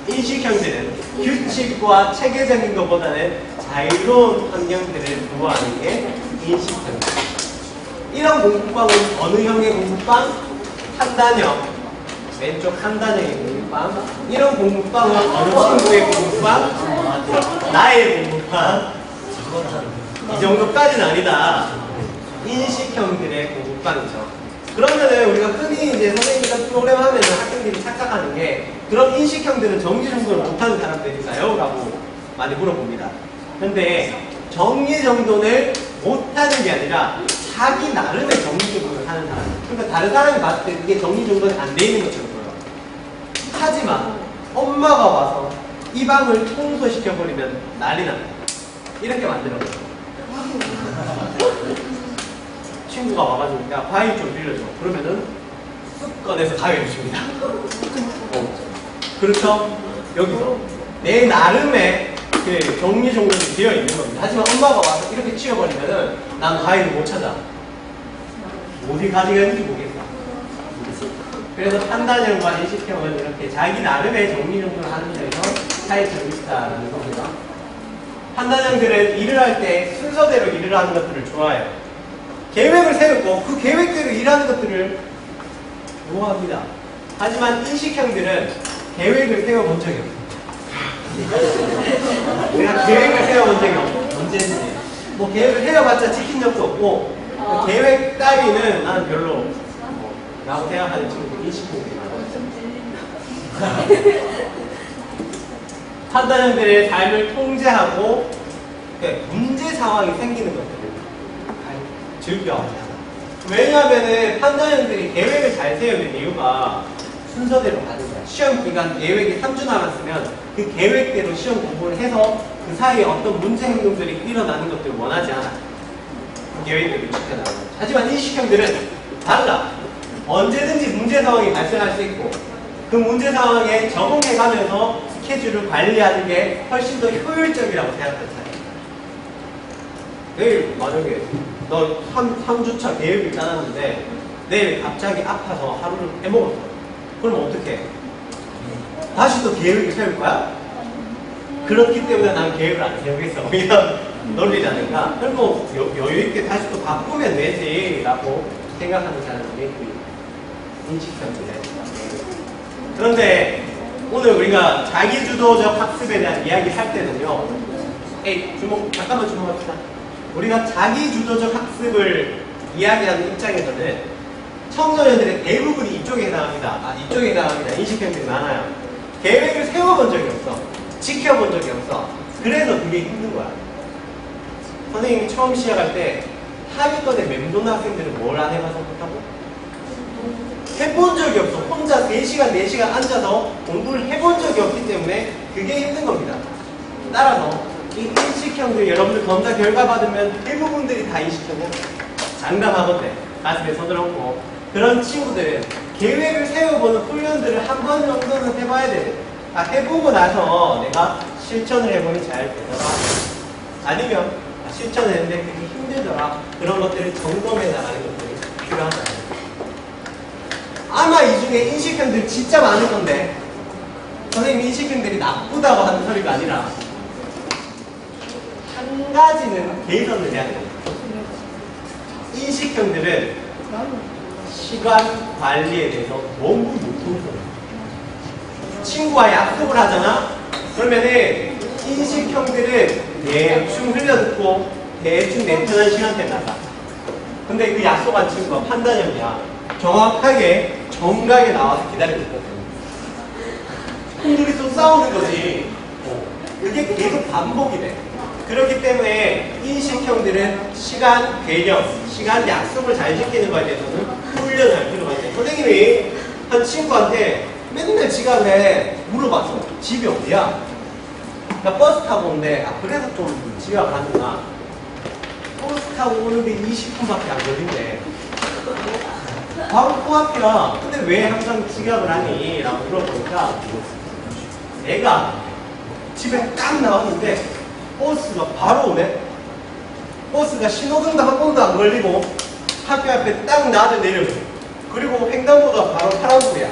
인식형들은 규칙과 체계적인 것보다는 자유로운 환경들을 구하는 게 인식형입니다. 이런 공부방은 어느 형의 공부방? 판단형. 왼쪽 판단형의 공부방. 이런 공부방은 어느 친구의 공부방? 나의 공부방. 이 정도까지는 아니다. 인식형들의 공부방이죠. 그러면은 우리가 흔히 이제 선생님이랑 프로그램 하면은 학생들이 착각하는 게 그럼 인식형들은 정리정돈을 못하는 사람들인가요? 라고 많이 물어봅니다. 근데 정리정돈을 못하는 게 아니라 자기 나름의 정리정돈을 하는 사람. 그러니까 다른 사람이 봤을 때 이게 정리정돈이 안 돼 있는 것처럼 보여요. 하지만 엄마가 와서 이 방을 청소시켜버리면 난리 납니다. 이렇게 만들어요. 친구가 와가지고 야 과일 좀 빌려줘. 그러면은 쓱 꺼내서 과일을 줍니다. 그렇죠? 여기서 내 나름의 그 정리정돈이 되어 있는 겁니다. 하지만 엄마가 와서 이렇게 치워버리면은 난 과일을 못 찾아. 어디 가져가는지 모르겠어. 그래서 판단형과 인식형은 이렇게 자기 나름의 정리정돈을 하는 데서 차이점이 있다는 겁니다. 판단형들은 일을 할 때 순서대로 일을 하는 것들을 좋아해요. 계획을 세우고 그 계획대로 일하는 것들을 좋아합니다. 하지만 인식형들은 계획을 세워본 적이 없어요. 내가 계획을 세워본 적이 없어. 언제든지. 뭐 계획을 세워봤자 지킨 적도 없고 계획 따위는 나는 별로 라고 생각하는 친구들 인식형들이 많아요. 판단형들의 삶을 통제하고 문제 상황이 생기는 것들을 즐겨하지 않아. 왜냐하면은 판단형들이 계획을 잘 세우는 이유가 순서대로 가는 거야. 시험 기간 계획이 3주 남았으면 그 계획대로 시험 공부를 해서 그 사이에 어떤 문제 행동들이 일어나는 것들을 원하지 않아. 그 계획대로 지켜나가는 거야. 하지만 인식형들은 달라. 언제든지 문제 상황이 발생할 수 있고 그 문제 상황에 적응해가면서 스케줄을 관리하는 게 훨씬 더 효율적이라고 생각하는 사람. 내일 만약에 너 3주차 계획을 짜놨는데 내일 갑자기 아파서 하루를 빼먹었어. 그럼 어떡해? 다시 또 계획을 세울 거야? 그렇기 때문에 난 계획을 안 세우겠어. 이런 논리라든가. 그럼 뭐 여유있게 다시 또 바꾸면 되지 라고 생각하는 사람들이 인식형들이에요. 그런데 오늘 우리가 자기주도적 학습에 대한 이야기를 할 때는요. 잠깐만 주목합시다. 우리가 자기주도적 학습을 이야기하는 입장에서는 청소년들의 대부분이 이쪽에 해당합니다. 이쪽에 해당합니다. 인식형들이 많아요. 계획을 세워본 적이 없어. 지켜본 적이 없어. 그래서 그게 힘든 거야. 선생님이 처음 시작할 때 하위권에 맴도는 학생들은 뭘 안 해봐서 못하고? 해본 적이 없어. 혼자 3시간, 4시간 앉아서 공부를 해본 적이 없기 때문에 그게 힘든 겁니다. 따라서 이 인식형들 여러분들 검사 결과 받으면 대부분들이 다 인식형이야. 장담하건대 가슴에 손을 얹고 그런 친구들은 계획을 세워보는 훈련들을 한 번 정도는 해봐야 돼. 해보고 나서 내가 실천을 해보니 잘 되더라. 아니면 실천을 했는데 그게 힘들더라. 그런 것들을 점검해 나가는 것들이 필요하다. 아마 이 중에 인식형들 진짜 많을 건데 선생님 인식형들이 나쁘다고 하는 소리가 아니라 한 가지는 개선을 해야 돼요. 인식형들은 시간 관리에 대해서 너무 못하는 친구와 약속을 하잖아? 그러면은 인식형들은 대충 흘려듣고 대충 내 편한 시간대에 나가. 근데 그 약속한 친구가 판단형이야. 정확하게 정각에 나와서 기다리고 있거든. 그럼 둘이서 싸우는 거지. 그게 계속 반복이 돼. 그렇기 때문에 인식형들은 시간 배려, 시간 약속을 잘 지키는 거에 대해서는 훈련을 할 필요가 있어요. 선생님이 한 친구한테 맨날 지갑에 물어봤어. 집이 어디야? 나 버스 타고 오는데 그래서 좀 집에 가는구나. 버스 타고 오는데 20분밖에 안 걸린대. 바로 코앞이야. 근데 왜 항상 지갑을 하니? 라고 물어보니까 내가 집에 딱 나왔는데 버스가 바로 오네. 버스가 신호등도 한 번도 안 걸리고 학교 앞에 딱 나를 내려줘. 그리고 횡단보도가 바로 파란불이야.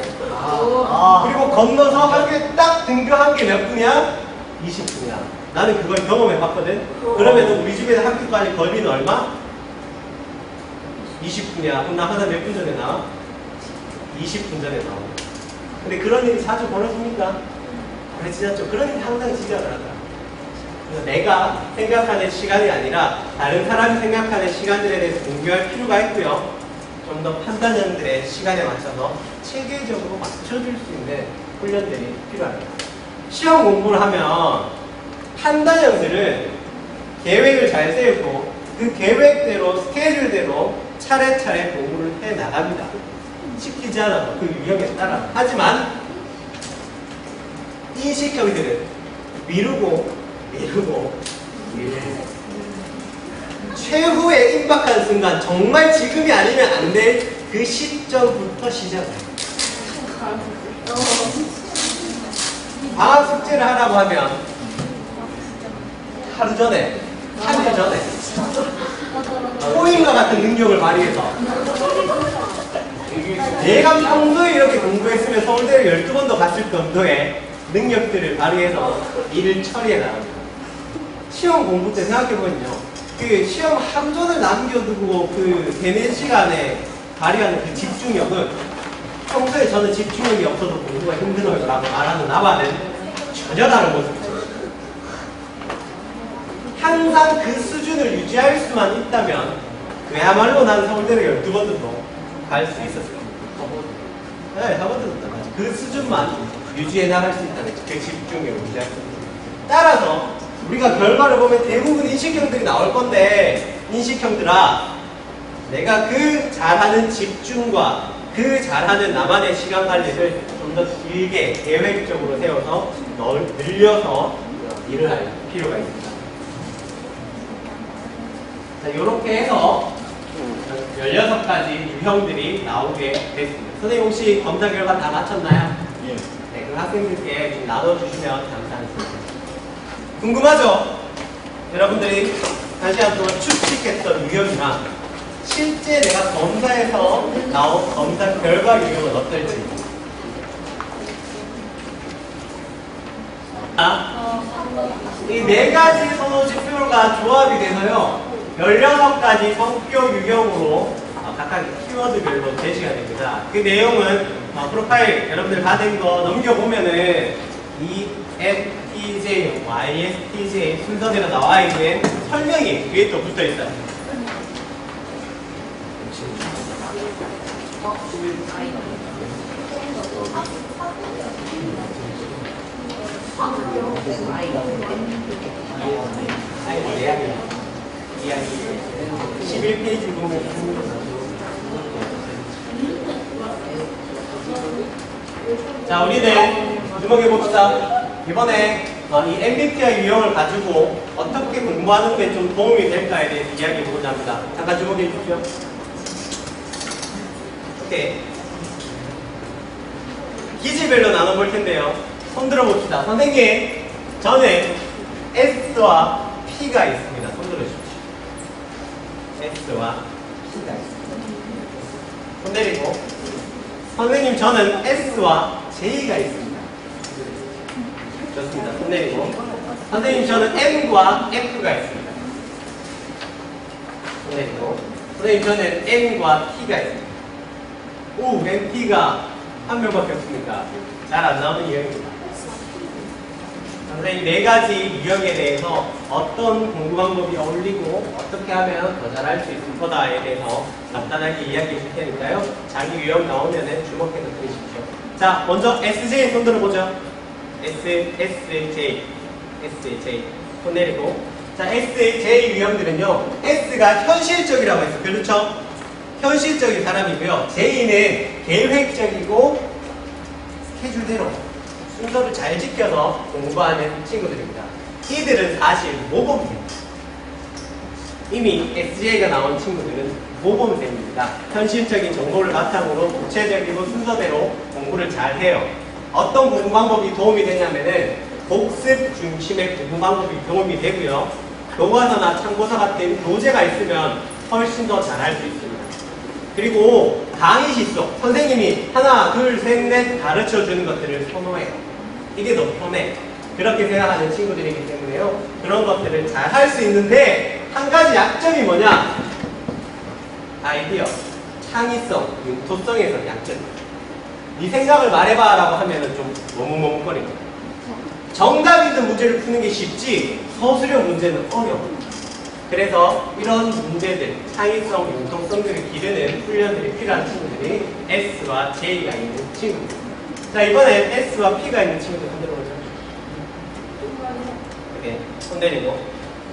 그리고 건너서 학교에 딱 등교한 게 몇 분이야? 20분이야. 나는 그걸 경험해 봤거든. 그러면 우리 집에서 학교까지 거리는 얼마? 20분이야. 그럼 나 항상 몇 분 전에 나와? 20분 전에 나와. 근데 그런 일이 자주 벌어집니까? 그렇지 않죠. 그런 일이 항상 지적을 하더라. 그래서 내가 생각하는 시간이 아니라 다른 사람이 생각하는 시간들에 대해서 공유할 필요가 있고요. 좀 더 판단형들의 시간에 맞춰서 체계적으로 맞춰줄 수 있는 훈련들이 필요합니다. 시험 공부를 하면 판단형들은 계획을 잘 세우고 그 계획대로 스케줄대로 차례차례 공부를 해 나갑니다. 시키지 않아도 그 유형에 따라. 하지만 인식형들은 미루고 최후의 임박한 순간 정말 지금이 아니면 안 될 그 시점부터 시작해요. 방학 숙제를 하라고 하면 하루 전에, 3일 전에 호인과 같은 능력을 발휘해서 내가 평소에 이렇게 공부했으면 서울대를 12번도 갔을 정도의 능력들을 발휘해서 일을 처리해 나갑니다. 시험 공부 때 생각해보면요. 그 시험 하루 전을 남겨두고 그 대면 시간에 발휘하는 그 집중력은 평소에 저는 집중력이 없어서 공부가 힘들어요 라고 말하는 나와는 전혀 다른 모습이죠. 항상 그 수준을 유지할 수만 있다면 그야말로 난 서울대를 12번도 갈 수 있었어요. 네, 4번도 그 수준만 유지해 나갈 수 있다는 그 집중력을 유지할 수 있습니다. 따라서 우리가 결과를 보면 대부분 인식형들이 나올 건데 인식형들아 내가 그 잘하는 집중과 그 잘하는 나만의 시간 관리를 좀 더 길게 계획적으로 세워서 늘려서 일을 할 필요가 있습니다. 자, 이렇게 해서 16가지 유형들이 나오게 됐습니다. 선생님 혹시 검사 결과 다 마쳤나요?
예.
네, 그럼 학생들께 좀 나눠주시면 감사하겠습니다. 궁금하죠? 여러분들이 한 시간 동안 추측했던 유형이랑 실제 내가 검사에서 나온 검사 결과 유형은 어떨지. 이 4가지 선호 지표가 조합이 돼서요 16가지 성격 유형으로 각각 키워드별로 제시가 됩니다. 그 내용은 프로파일 여러분들 받은 거 넘겨보면은 ENTJ, YSTJ 순서대로 나와 있는 설명이 위에 또 붙어 있어요. 이야기 11페이지 보면 자, 우리는 주목해 봅시다. 이번에 이 MBTI 유형을 가지고 어떻게 공부하는 게 좀 도움이 될까에 대해서 이야기해 보고자 합니다. 잠깐 주목해 주십시오. 오케이. 기질별로 나눠볼 텐데요. 손 들어봅시다. 선생님, 저는 S와 P가 있습니다. 손 들어주십시오. S와 P가 있습니다. 손 내리고. 선생님, 저는 S와 J가 있습니다. 좋습니다. 손 내리고. 선생님, 저는 M과 F가 있습니다. 손 내리고. 선생님, 저는 N과 T가 있습니다. 오, NT가 한 명밖에 없습니까? 잘 안 나오는 유형입니다. 선생님 4가지 유형에 대해서 어떤 공부 방법이 어울리고 어떻게 하면 더 잘할 수 있을 거다에 대해서 간단하게 이야기해 줄 테니까요. 자기 유형 나오면은 주목해서 들으십시오. 자, 먼저 SJ 손 들어보죠. SJ 손 내리고. 자, SJ 유형들은요. S가 현실적이라고 했어요. 그렇죠? 현실적인 사람이고요. J는 계획적이고 스케줄대로 순서를 잘 지켜서 공부하는 친구들입니다. 이들은 사실 모범생입니다. 이미 SJ가 나온 친구들은 모범생입니다. 현실적인 정보를 바탕으로 구체적이고 순서대로 공부를 잘 해요. 어떤 공부 방법이 도움이 되냐면은 복습 중심의 공부 방법이 도움이 되고요. 교과서나 참고서 같은 교재가 있으면 훨씬 더 잘할 수 있습니다. 그리고 강의 실속, 선생님이 하나, 둘, 셋, 넷 가르쳐주는 것들을 선호해요. 이게 더 편해. 그렇게 생각하는 친구들이기 때문에요. 그런 것들을 잘 할 수 있는데 한 가지 약점이 뭐냐? 아이디어, 창의성, 융토성에서 약점. 네 생각을 말해봐 라고 하면은 좀 머뭇머뭇거립니다. 정답 있는 문제를 푸는 게 쉽지 서술형 문제는 어려워. 그래서 이런 문제들, 창의성, 융통성들을 기르는 훈련들이 필요한 친구들이 S와 J가 있는 친구들. 자, 이번엔 S와 P가 있는 친구들 손 들어보죠. 이렇게 손 내리고.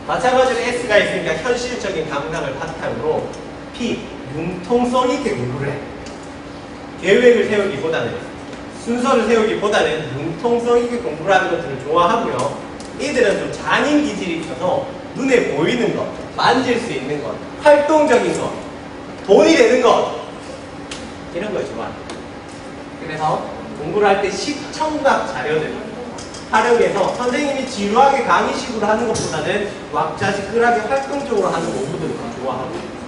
마찬가지로 S가 있으니까 현실적인 감각을 바탕으로 P, 융통성 있게 공부를 해. 계획을 세우기보다는, 순서를 세우기보다는 융통성 있게 공부를 하는 것들을 좋아하고요. 이들은 좀 잔인 기질이 있어서 눈에 보이는 것, 만질 수 있는 것, 활동적인 것, 돈이 되는 것, 이런 걸 좋아합니다. 그래서 공부를 할 때 시청각 자료들 활용해서 선생님이 지루하게 강의식으로 하는 것보다는 왁자지껄하게 활동적으로 하는 공부들을 좋아하고,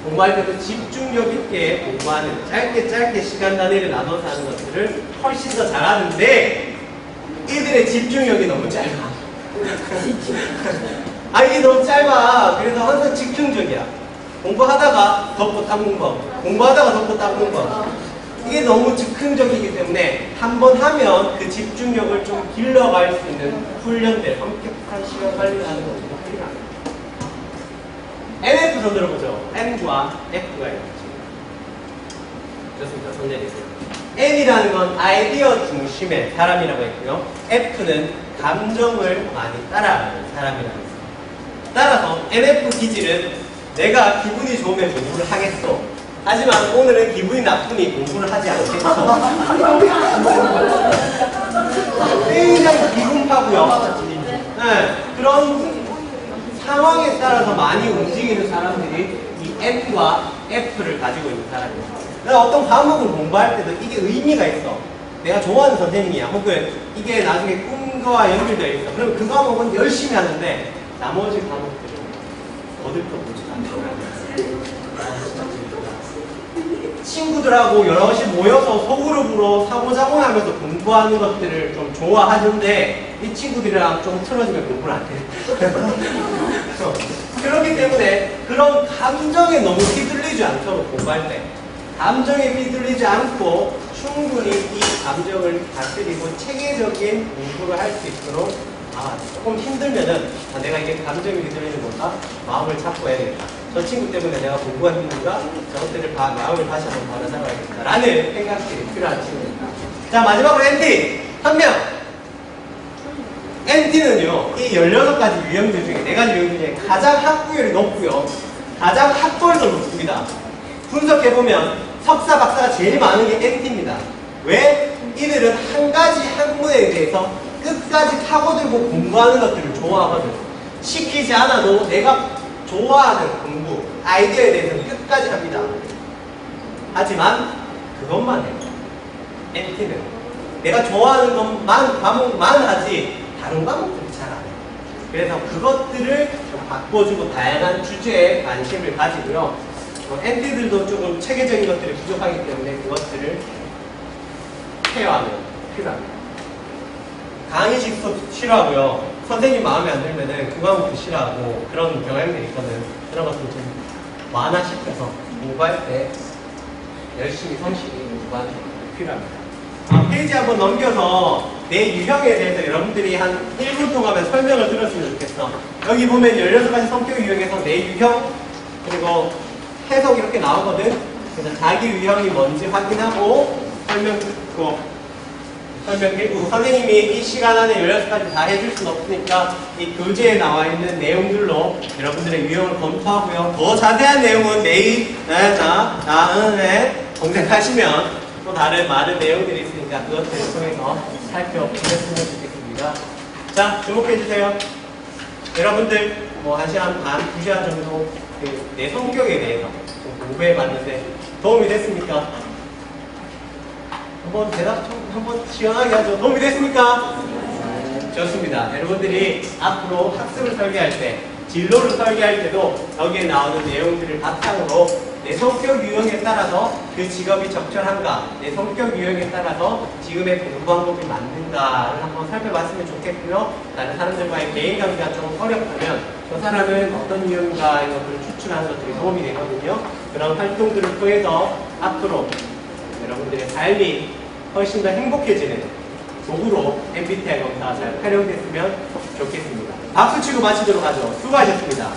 공부할 때도 집중력 있게 공부하는, 짧게 시간 단위를 나눠서 하는 것들을 훨씬 더 잘하는데 이들의 집중력이 너무 짧아. 이게 너무 짧아. 그래서 항상 집중적이야. 공부하다가 덮고 닦는 거, 공부하다가 덮고 닦는 거. 이게 너무 즉흥적이기 때문에 한번 하면 그 집중력을 좀 길러갈 수 있는 훈련들, 엄격한 시간 관리를 하는 것도 필요합니다. NF 손 들어보죠. N과 F가 있죠. 좋습니다. 손 내리세요. N이라는 건 아이디어 중심의 사람이라고 했고요. F는 감정을 많이 따라가는 사람이라고 했습니다. 따라서 NF 기질은 내가 기분이 좋으면 공부를 하겠어. 하지만 오늘은 기분이 나쁘니 공부를 하지 않겠어. 굉장히 비겁하고요. 네, 그런 상황에 따라서 많이 움직이는 사람들이 이 N과 F를 가지고 있는 사람이에요. 내가 어떤 과목을 공부할 때도 이게 의미가 있어. 내가 좋아하는 선생님이야. 혹은 이게 나중에 꿈과 연결되어 있어. 그러면 그 과목은 열심히 하는데 나머지 과목들은 거들떠보지 않더라고요. 친구들하고 여럿이 모여서 소그룹으로 상호작용하면서 공부하는 것들을 좀 좋아하는데 이 친구들이랑 좀 틀어지면 공부를 안 해. 그렇기 때문에 그런 감정에 너무 휘둘리지 않도록 공부할 때 감정에 휘둘리지 않고 충분히 이 감정을 다스리고 체계적인 공부를 할 수 있도록 조금 힘들면은 내가 이게 감정이 휘둘리는 건가? 마음을 잡고 해야 되겠다. 저 친구 때문에 내가 공부가 힘든가? 저것들을 마음을 다시 한번 받아잡아야겠다. 라는 생각들이 필요한 친구입니다. 자, 마지막으로 NT! 한 명! NT는요, 이 16가지 유형들 중에, 4가지 유형 중에 가장 학부율이 높고요. 가장 학벌도 높습니다. 분석해보면 석사, 박사가 제일 많은 게 NT입니다. 왜? 이들은 한 가지 학문에 대해서 끝까지 파고들고 공부하는 것들을 좋아하거든. 시키지 않아도 내가 좋아하는 공부, 아이디어에 대해서는 끝까지 합니다. 하지만 그것만 해요. NT는 내가 좋아하는 것만, 과목만 하지 다른 과목들이 잘 안 해요. 그래서 그것들을 좀 바꿔주고 다양한 주제에 관심을 가지고요. NT들도 조금 체계적인 것들이 부족하기 때문에 그것들을 케어하면 필요합니다. 강의식도 싫어하고요. 선생님 마음에 안 들면은 그 과목도 싫어하고 그런 경향들이 있거든. 그런 것들 좀 완화시켜서 공부할 때 열심히 성실히 공부하는 게 필요합니다. 페이지 한번 넘겨서 내 유형에 대해서 여러분들이 한 1분 동안 설명을 들었으면 좋겠어. 여기 보면 16가지 성격 유형에서 내 유형 그리고 해석 이렇게 나오거든. 그래서 자기 유형이 뭔지 확인하고 설명 듣고 설명 읽고 선생님이 이 시간 안에 16가지 다 해줄 수는 없으니까 이 교재에 나와 있는 내용들로 여러분들의 유형을 검토하고요. 더 자세한 내용은 내일 다음에 검색하시면 또 다른 많은 내용들이 있으니까 그것들을 통해서 살펴보셨으면 좋겠습니다. 자, 주목해주세요. 여러분들 뭐 1시간 반, 2시간 정도 내 성격에 대해서 공부해봤는데 도움이 됐습니까? 한번 대답 좀 한번 시원하게 하죠. 도움이 됐습니까? 좋습니다. 여러분들이 앞으로 학습을 설계할 때, 진로를 설계할 때도 여기에 나오는 내용들을 바탕으로 내 성격 유형에 따라서 그 직업이 적절한가, 내 성격 유형에 따라서 지금의 공부 방법이 맞는가를 한번 살펴봤으면 좋겠고요. 다른 사람들과의 개인 관계가 좀 어렵다면 저 사람은 어떤 유형인가 이런 것들을 추출하는 것들이 도움이 되거든요. 그런 활동들을 통해서 앞으로 여러분들의 삶이 훨씬 더 행복해지는 도구로 MBTI 검사 잘 활용됐으면 좋겠습니다. 박수 치고 마치도록 하죠. 수고하셨습니다.